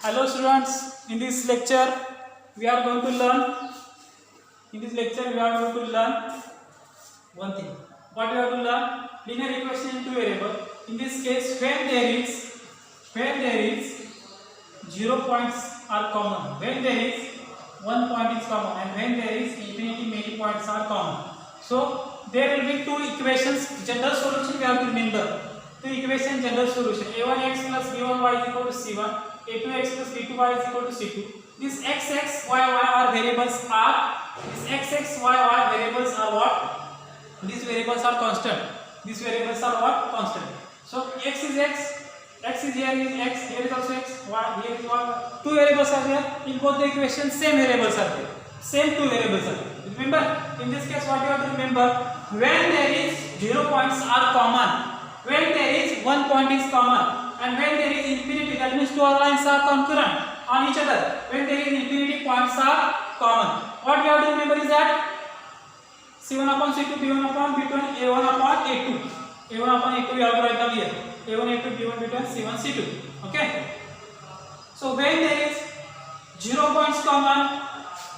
Hello students, in this lecture we are going to learn one thing. What we have to learn? Linear equation in two variable. In this case, when there is 0 points are common, when there is 1 point is common, and when there is infinity many points are common. So there will be two equations. General solution we have to remember. Two equation general solution. A1x plus b1y is equal to c1. A2x plus b2y is equal to c2. This x, y are variables are. This x, y variables are what? These variables are constant. These variables are what? Constant. So x is x. X is here is x. Here is also x. Y here is y. Two variables are there. In both the equations, same variables are there. Same two variables are there. Remember, in this case, what you have to remember? When there is 0 points are common. When there is 1 point is common, and when there is infinity, that means two lines are concurrent on each other. When there is infinity, points are common. What we have to remember is that C1 upon C2, B1 upon B2, and A1 upon A2. A1 upon A2 we have to write down here. A1, A2, B1, B2, and C1, C2. Okay. So when there is 0 points common,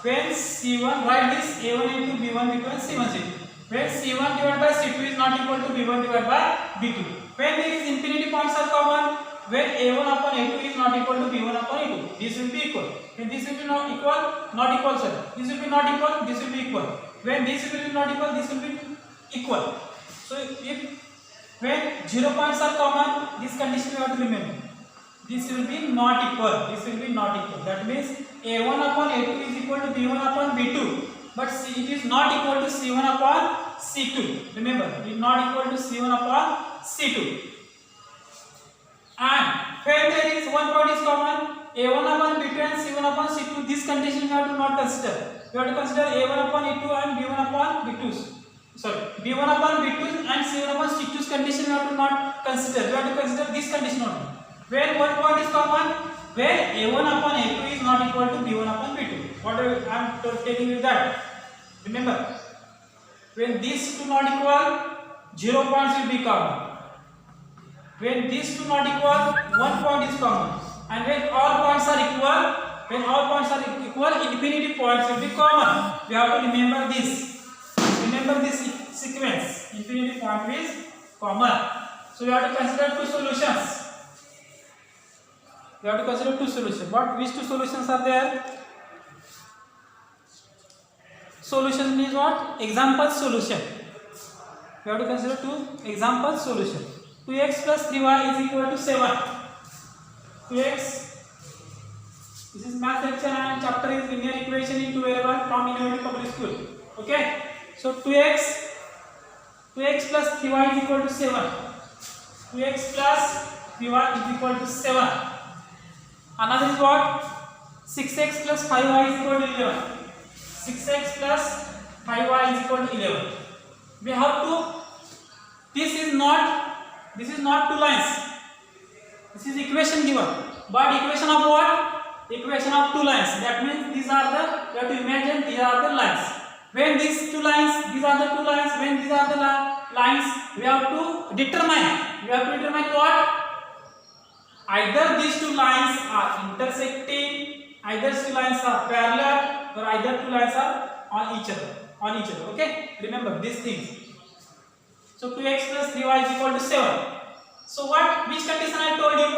when C1, write this A1, A2, B1, B2, and C1, C2. When C1 divided by C2 is not equal to B1 divided by B2. When there is infinity points are common, when A1 upon A2 is not equal to B1 upon A2. This will be equal. When this will be not equal, sorry. This will be not equal, this will be equal. When this will be not equal, this will be equal. So when 0 points are common, this condition you have to remember. This will be not equal. This will be not equal. That means A1 upon A2 is equal to B1 upon B2. But it is not equal to C1 upon C2. Remember, it is not equal to C1 upon C2. And when there is 1 point is common, A1 upon B2 and C1 upon C2, this condition you have to not consider. You have to consider A1 upon A2 and B1 upon B2's. Sorry, B1 upon B2 and C1 upon C2's condition you have to not consider. You have to consider this condition only. When 1 point is common, where A1 upon A2 is not equal to B1 upon B2. What I am telling you that? Remember, when these two not equal, 0 points will be common. When these two not equal, 1 point is common. And when all points are equal, infinity points will be common. We have to remember this. Remember this sequence. Infinity point is common. So we have to consider two solutions. Which two solutions are there? Solution is what? Example solution. We have to consider two example solution. 2x plus 3y is equal to 7. 2x. This is math section and chapter is linear equation in two variable from Innovative Public School. Okay. So 2x plus 3y is equal to 7. 2x plus 3y is equal to 7. Another is what? 6x plus 5y is equal to 11. 6x plus 5y is equal to 11. We have to, this is not two lines. This is equation given. But equation of what? Equation of two lines. That means these are the, you have to imagine these are the lines. When these two lines, these are the two lines, when these are the lines, we have to determine what? Either these two lines are intersecting, either two lines are parallel, or either two lines are on each other. Okay, remember these things. So 2x plus 3y is equal to 7. So which condition I told you?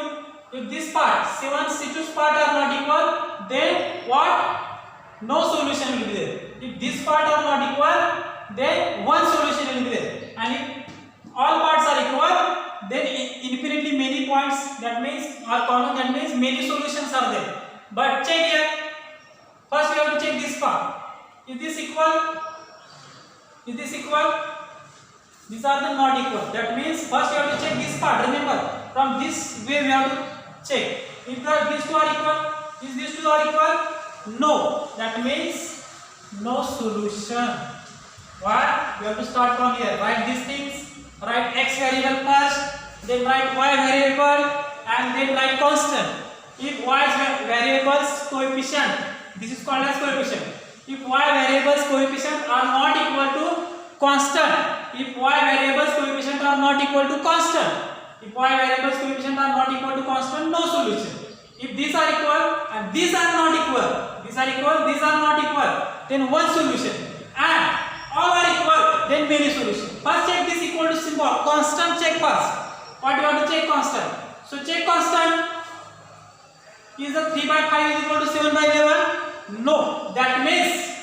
If this part C1 C2's part are not equal, then what? No solution will be there. If this part are not equal, then one solution will be there. And if all parts are equal, then infinitely many points, that means are common, that means many solutions are there. But check here. First we have to check this part. Is this equal? These are the not equal. That means first you have to check this part. Remember, from this way we have to check. If these two are equal, is these two are equal? No. That means no solution. Why? We have to start from here. Write these things. Write x variable first, then write y variable, and then write constant. If y variables coefficient, this is called as coefficient. If y variables coefficient are not equal to constant, if y variables coefficient are not equal to constant, If y variables coefficient are not equal to constant, no solution. If these are equal, these are not equal, these are equal, these are not equal, then one solution, and all are equal, then many solution. First check this equal to symbol, constant check first. What you have to check? Constant. So check constant. Is the 3 by 5 is equal to 7 by 11? No. That means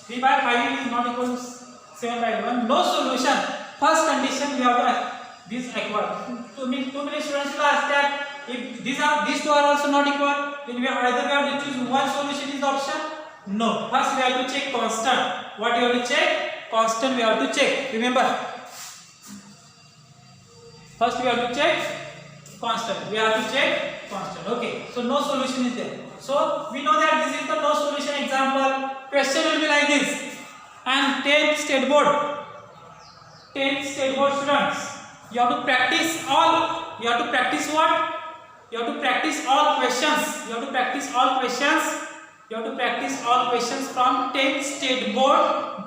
3 by 5 is not equal to 7 by 11. No solution. First condition we have to this equal. Too many students will ask that if these two are also not equal, then we either we have to choose one solution is the option. No. First we have to check constant. What you have to check? Constant we have to check. Remember. First we have to check constant. We have to check constant. Okay. So no solution is there. So we know that this is the no solution example. Question will be like this. And 10th state board students, you have to practice all. You have to practice what? You have to practice all questions. You have to practice all questions. You have to practice all questions from 10th state board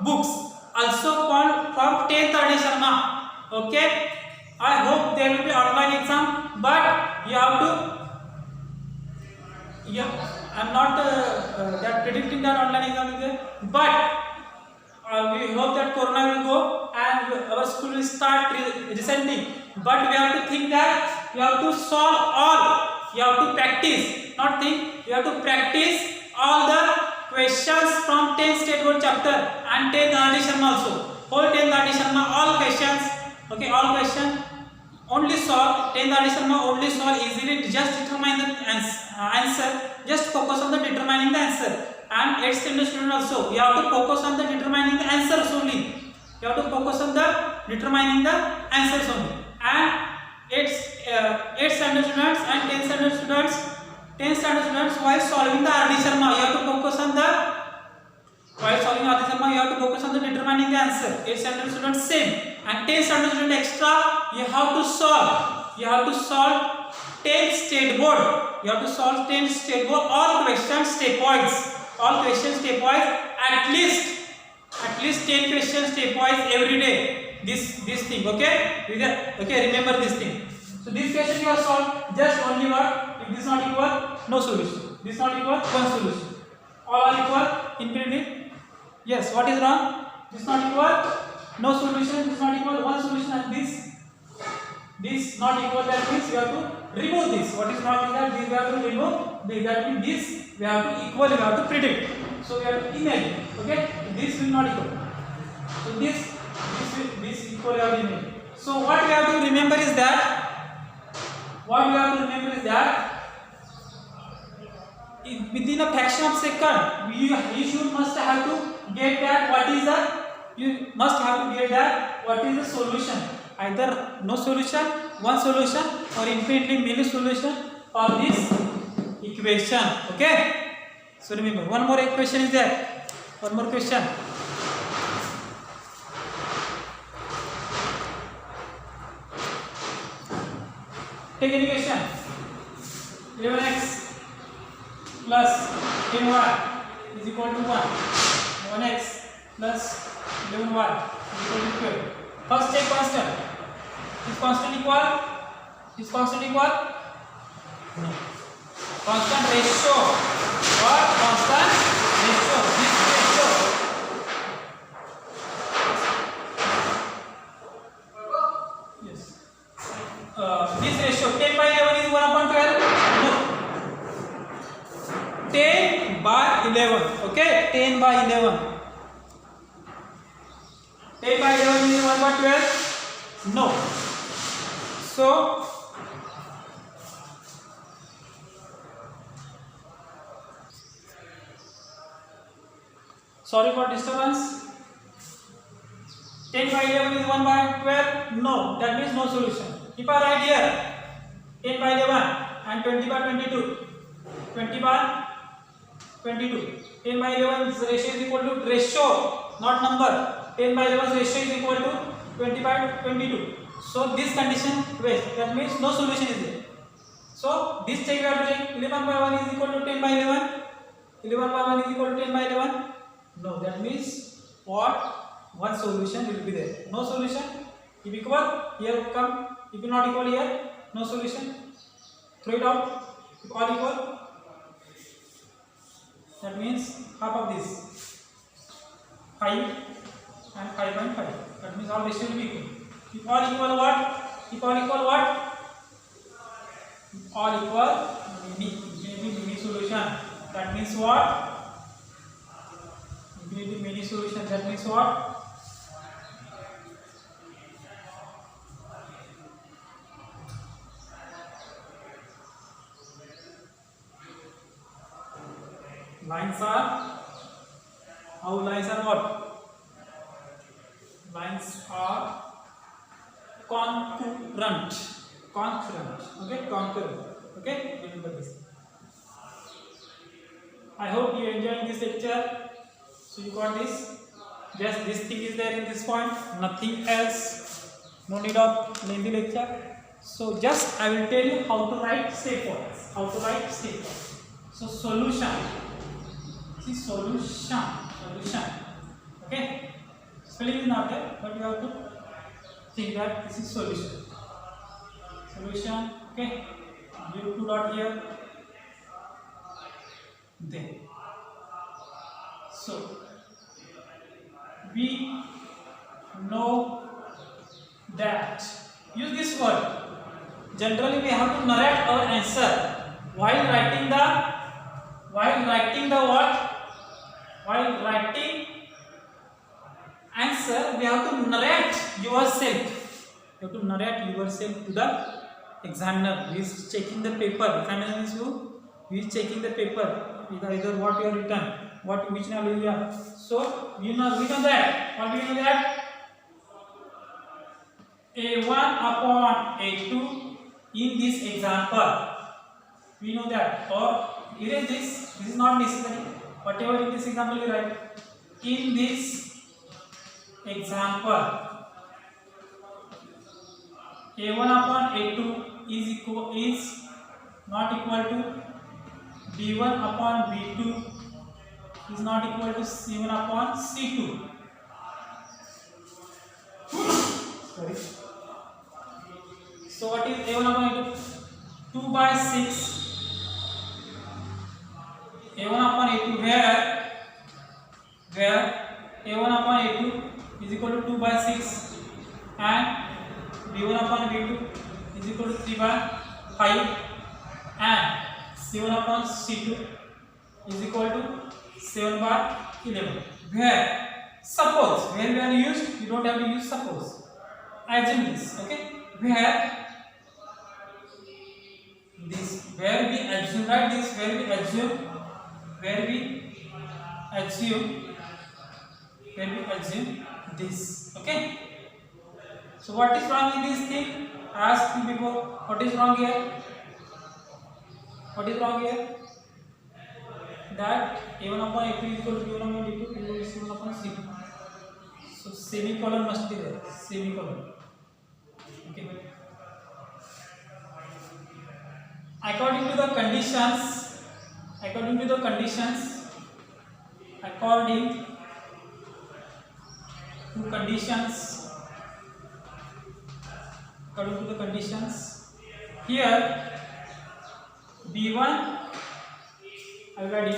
books. Also from 10th edition now. Okay. I hope there will be online exam, but you have to. Yeah, I'm not that predicting that online exam is there, but we hope that Corona will go and our school will start recently. But we have to think that you have to solve all. You have to practice, not think. You have to practice all the questions from 10th state board chapter and 10th edition also. Whole 10th edition all questions. Okay, all questions. Only solve 10th edition only solve easily. Just determine the answer. Just focus on the determining the answer. And 8th standard student also, you have to focus on the determining the answers only. You have to focus on the determining the answers only. And 8th standard students and 10th standard students, while solving the R.D. Sharma, you have to focus on the you have to focus on the determining the answer. 8th standard students same, and 10th standard student extra, you have to solve. You have to solve 10th state board. You have to solve 10th state board all questions step wise. All questions step wise. At least 10 questions step wise every day. This thing. Okay. Okay. Remember this thing. So this question you have solved. Just only what? If this is not equal, no solution. This is not equal, one solution. All are equal. Infinity. Yes. What is wrong? This is not equal, no solution. This is not equal, one solution. And this not equal. That means we have to remove this. What is wrong is that this we have to remove. That means this we have to equal. We have to predict. So we have to imagine. Okay. This will not equal. So this equal we have to imagine. So what we have to remember is that. Within a fraction of second, you must have to get that what is the solution. Either no solution, one solution, or infinitely many solution for this equation. Okay. So remember, one more equation is there. One more question. Take any question. 11x plus 10y is equal to 1. 1x plus 11y is equal to 12. First check constant. Is constant equal? Is constant equal? No. Constant ratio. What? Constant ratio. This ratio. Yes. This ratio 10 by 11 is 1/12. No. 10 by 11. Okay. 10 by 11. 10 by 11 is 1/12? No. So, sorry for disturbance. 10 by 11 is 1/12? No. That means no solution. If I write here 10 by 11 and 20 by 22, 20 by 22. 10 by 11 ratio is equal to ratio, not number. 10 by 11 ratio is equal to 20 by 22. So this condition waste. That means no solution is there. So this check we have to check. 11 by 1 is equal to 10 by 11. 11 by 1 is equal to 10 by 11. No, that means what? One solution will be there. No solution. If equal, here come. If not equal, here no solution. Throw it out. If all equal, That means half of this 5 and 5.5. That means all ratio will be equal. If all equal what? If all equal what? If all equal mini solution. That means what? Mini solution. That means what? Lines are what? Lines are concurrent. Okay, concurrent. Okay, remember this. I hope you enjoyed this lecture. So you got this. Just this thing is there in this point. Nothing else. No need of lengthy lecture. So just I will tell you how to write step points. So solution. Solution. Okay, spelling is not there, but you have to think that this is solution. Okay, give 2 dot here, then so we know that, use this word. Generally we have to narrate our answer while writing the what? While writing answer, we have to narrate yourself. You have to narrate yourself to the examiner who is checking the paper. Examiner is who is checking the paper. Either what you have written, which knowledge you have. So we know that. What do you know that? A1 upon A2 in this example. We know that. Or erase this. This is not necessary. Whatever in this example you write. In this example, A1 upon A2 is not equal to B1 upon B2 is not equal to C1 upon C2. Sorry. So what is A1 upon A2? 2 by 6. A1 upon A2 where A1 upon A2 is equal to 2 by 6 and B1 upon B2 is equal to 3 by 5 and C1 upon C2 is equal to 7 by 11. Where suppose, where we are used, you don't have to use suppose. Assume this, okay? Where we assume, right? This where we assume this, okay? So what is wrong with this thing? I asked you before, what is wrong here? That A1 upon A2 is equal to B1 upon B2 is equal to C1 upon C2. So semicolon must be there. Semicolon. Okay. According to the conditions, here B1 I will write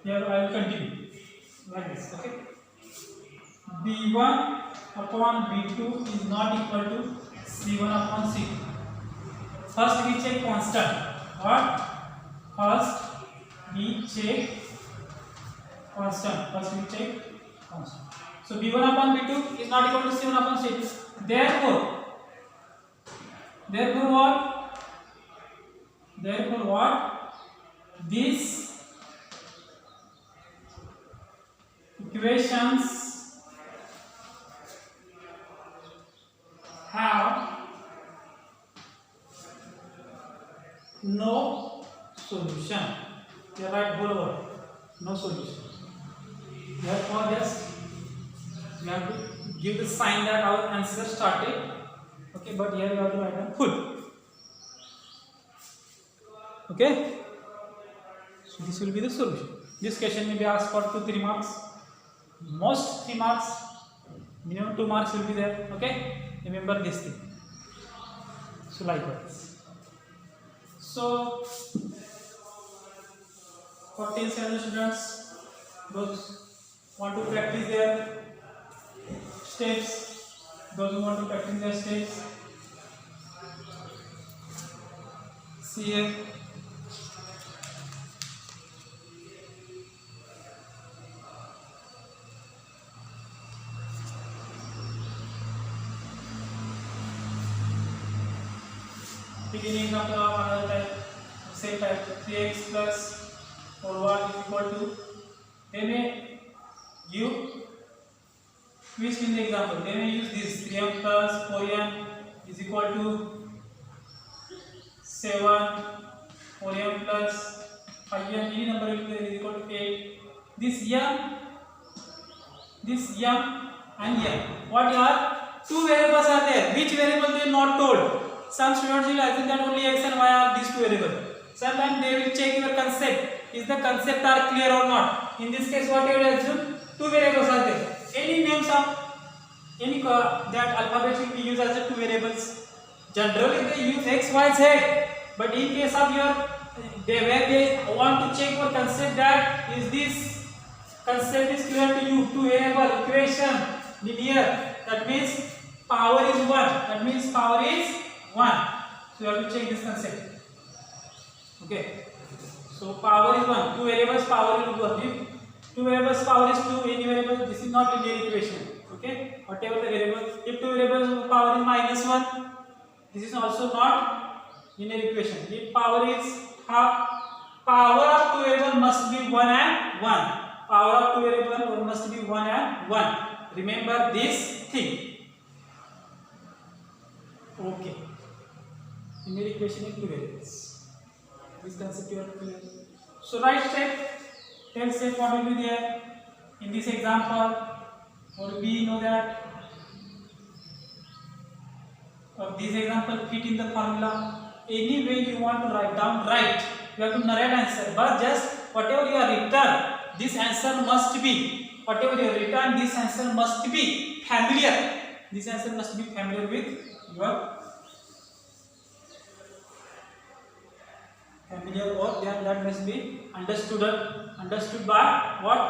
here I will continue like this, okay? B1 upon B2 is not equal to C1 upon C2. First we check constant. What? First we check constant. So B1 upon B2 is not equal to C1 upon C2. Therefore what? These equations have no solution. You write whole word, no solution. Therefore, just we have to give the sign that our answer started. Okay, but here we have to write down full. Okay, so this will be the solution. This question may be asked for 2-3 marks. Most 3 marks, minimum 2 marks will be there. Okay, remember this thing. So likewise. So for 10 students, those want to practice their steps, those who want to practice their steps, see here. Beginning example of another type, same type, 3x plus 4y is equal to, they may give twist in the example, they may use this 3m plus 4m is equal to 7, 4m plus 5m, any number will be equal to 8. This m and m, what are two variables are there, which variable they are not told. Some students will assume that only x and y are these two variables. Sometimes they will check your concept, is the concept are clear or not. In this case, what you will assume, two variables are there. Any names of any that alphabet will be used as the two variables. Generally they use x, y, z, but in case of your where they want to check your concept, that is this concept is clear to you, two variable equation linear, that means power is 1, that means power is 1. So you have to check this concept. Okay, so power is 1, two variables power is 1. If two variables power is 2, any variable, this is not linear equation. Okay, whatever the variable, if two variables power is -1, this is also not linear equation. If power is half, power of two variable must be 1 and 1. Power of two variable must be 1 and 1. Remember this thing. Okay, linear equation in two variables. This concept you are clear. So right step, 10 step what will be there in this example, or we know that of this example fit in the formula. Any way you want to write down, write. You have to narrate answer, but just whatever you are written, this answer must be, whatever you are written, this answer must be familiar. This answer must be familiar with your familiar, or that must be understood by what?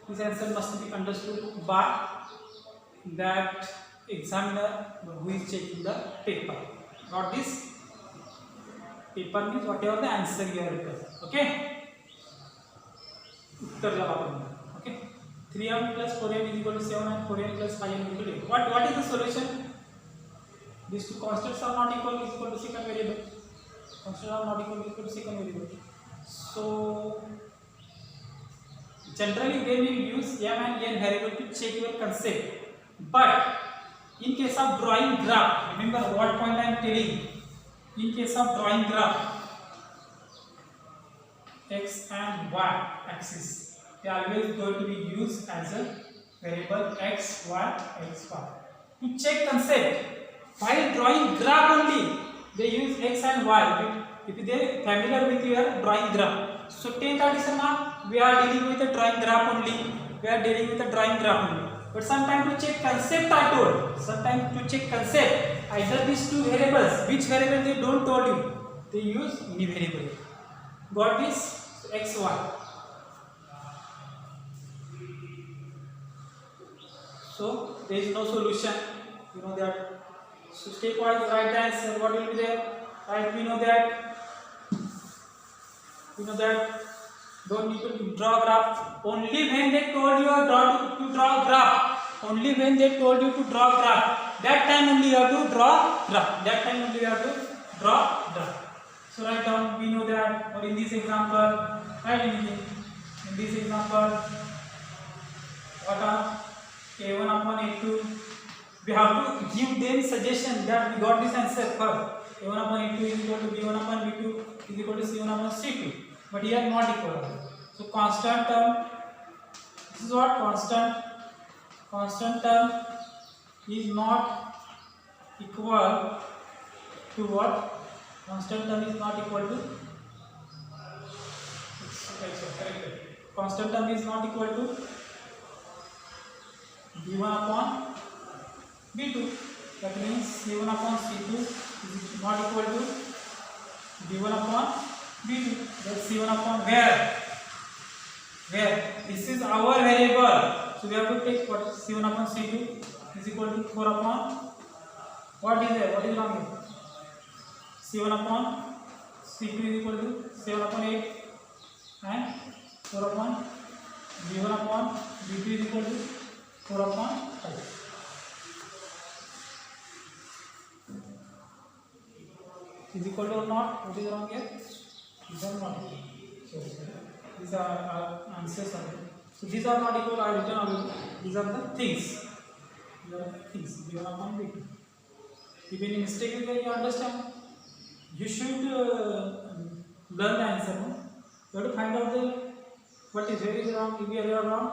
This answer must be understood by that examiner who is checking the paper. Not this paper means whatever the answer you have written. Okay, उत्तर जवाब आपने. Okay, 3m plus 4m is equal to 7 and 4m plus 5m is equal to 8. What is the solution? These two constants are not equal, is equal to second variable. Constants are not equal, is equal to second variable. So generally they will use m and n variable to check your concept. But in case of drawing graph, remember what point I am telling. In case of drawing graph, x and y axis, they are always going to be used as a variable x, y, x, y. To check concept, while drawing graph only, they use x and y. If they are familiar with your drawing graph. So 10th addition mark, we are dealing with a drawing graph only. But sometimes to check concept I told. Sometimes to check concept, either these two variables, which variable they don't told you, they use any variable. Got this? So x, y. So there is no solution. You know that. So stepwise write the answer. What will be there? Right? We know that. Don't need to draw graph. Only when they told you to draw graph. Only when they told you to draw graph. That time only you have to draw graph. So write down. We know that. Or in this example, right? In this example, what are a1 upon a2? We have to give them suggestion that we got this answer first. a1 upon a2 is equal to b1 upon b2 is equal to c1 upon c2. But here not equal. So constant term. This is what constant term is not equal to what? Constant term is not equal to. Constant term is not equal to b1 upon b2. That means c1 upon c2 is not equal to b1 upon B2. That's C1 upon where? Where? This is our variable. So we have to take what? C1 upon C2 is equal to 4 upon, what is there? What is wrong here? C1 upon C2 is equal to 7 upon 8 and 4 upon B1 upon B2 is equal to 4 upon 5. Is equal to or not? What is wrong here? These are not equal. These are our answers. So these are not equal. I written already. These are the things. These are the things. B1 upon B2. If any mistake is there, you understand. You should learn the answer. No? You have to find out what is very wrong. If you are wrong,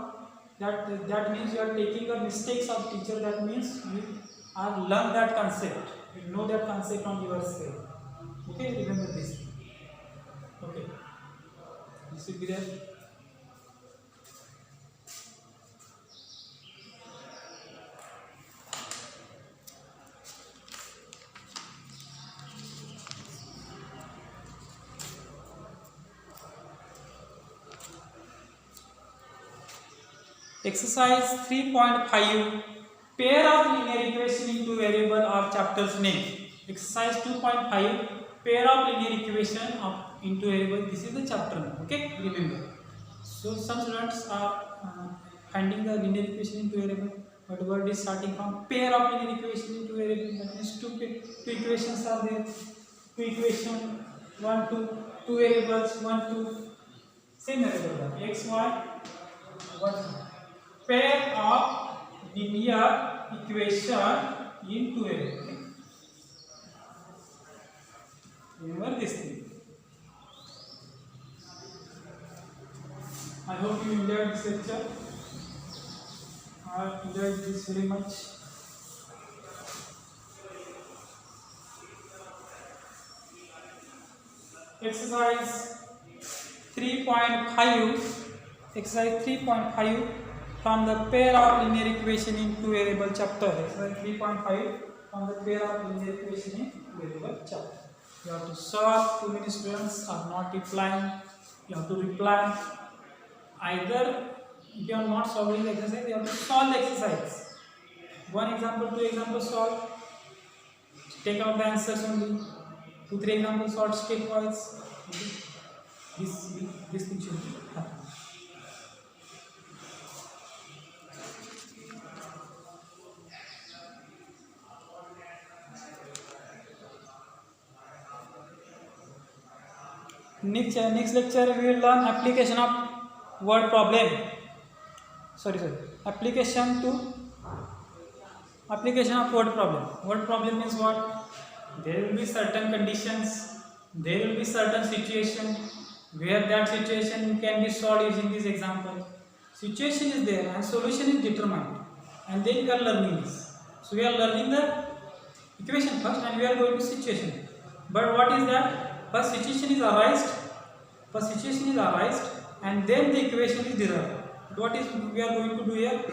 that means you are taking the mistakes of teacher. That means you are learn that concept. You know that concept on your side. Okay, remember this. Okay, this will be there. Exercise 3.5, pair of linear equation into variable of chapter's name. Exercise 2.5, pair of linear equation into variable. This is the chapter name. Okay, remember. So some students are finding the linear equation into variable, but word is starting from pair of linear equation into variable. That means two equations are there. Two equation, 1, 2, two variables, 1, 2, same variable x, y, 1. Pair of linear equation into variable. Remember this thing. I hope you enjoyed this lecture. I enjoyed this very much. Exercise 3.5. Exercise 3.5 from the pair of linear equation into variable chapter. Exercise 3.5 from the pair of linear equation in variable chapter. You have to solve. Too many students are not replying. You have to reply. Either if you are not solving the exercise, you have to solve the exercise. One example, two examples solve. Take out the answers only. 2, 3 examples solve stepwise. This thing should happen. Next lecture we will learn application of word problem. Application of word problem. Word problem means what? There will be certain conditions, there will be certain situation where that situation can be solved using this example. Situation is there and solution is determined, and then we are learning this. So we are learning the equation first and we are going to situation. But what is that? First situation is arised and then the equation is derived. What is we are going to do here?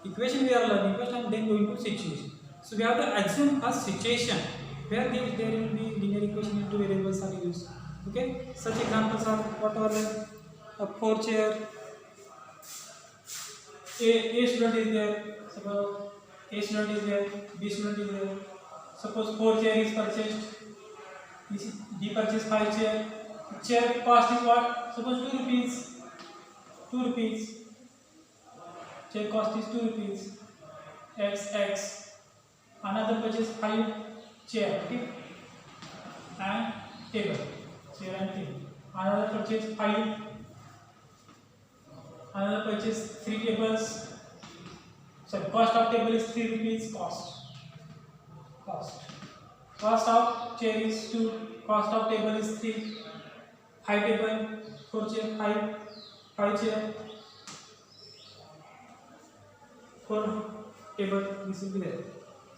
Equation we are learning first and then going to situation. So we have to assume first situation where there will be linear equation into variables are used. Okay, such examples are what are there? A 4 chair. A student is there. Suppose A student is there. B student is there. Suppose 4 chair is purchased. B purchased 5 chair. Chair cost is what? Suppose 2 rupees. 2 rupees. Chair cost is 2 rupees. X. Another purchase 5 chair. Okay? And table. Chair and table. Another purchase 5. Another purchase 3 tables. So cost of table is 3 rupees. Cost of chair is 2. Cost of table is 3. 5 table, 4 chair, 5 chair, 4 table. This will be there.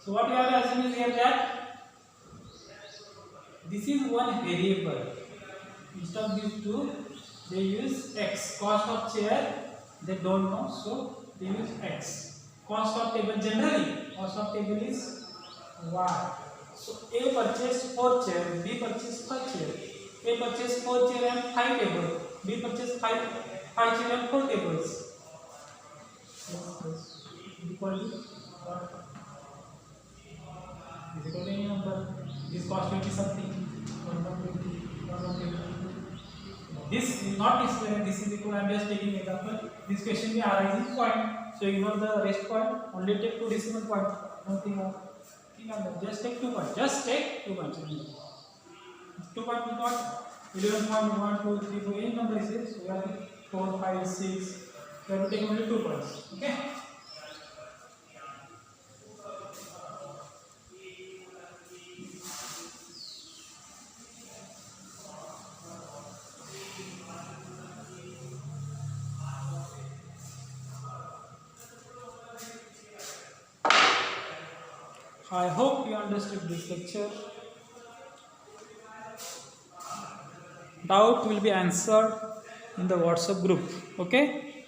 So what we have to assume is here that this is one variable. Instead of these two, they use x. Cost of chair they don't know, so they use x. Cost of table generally, cost of table is y. So A purchased 4 chair, B purchased 5 chair. A purchased 4 chairs and 5 tables. B purchased 5 chairs and 4 tables. Yes. Equal to what? Is equal to any number. This cost will be something. 120, 120. This is not explained. This is equal. I am just taking example. This question may arise in point. So ignore the rest point. Only take 2 decimal points. Don't think of that. Just take 2 points. Just take 2 points. 2 points is what? 11.1, 2, 3, 4. Any number is here. So we have 4, 5, 6. So we have to take only 2 points. Okay. I hope you understood this lecture. Doubt will be answered in the WhatsApp group. Okay.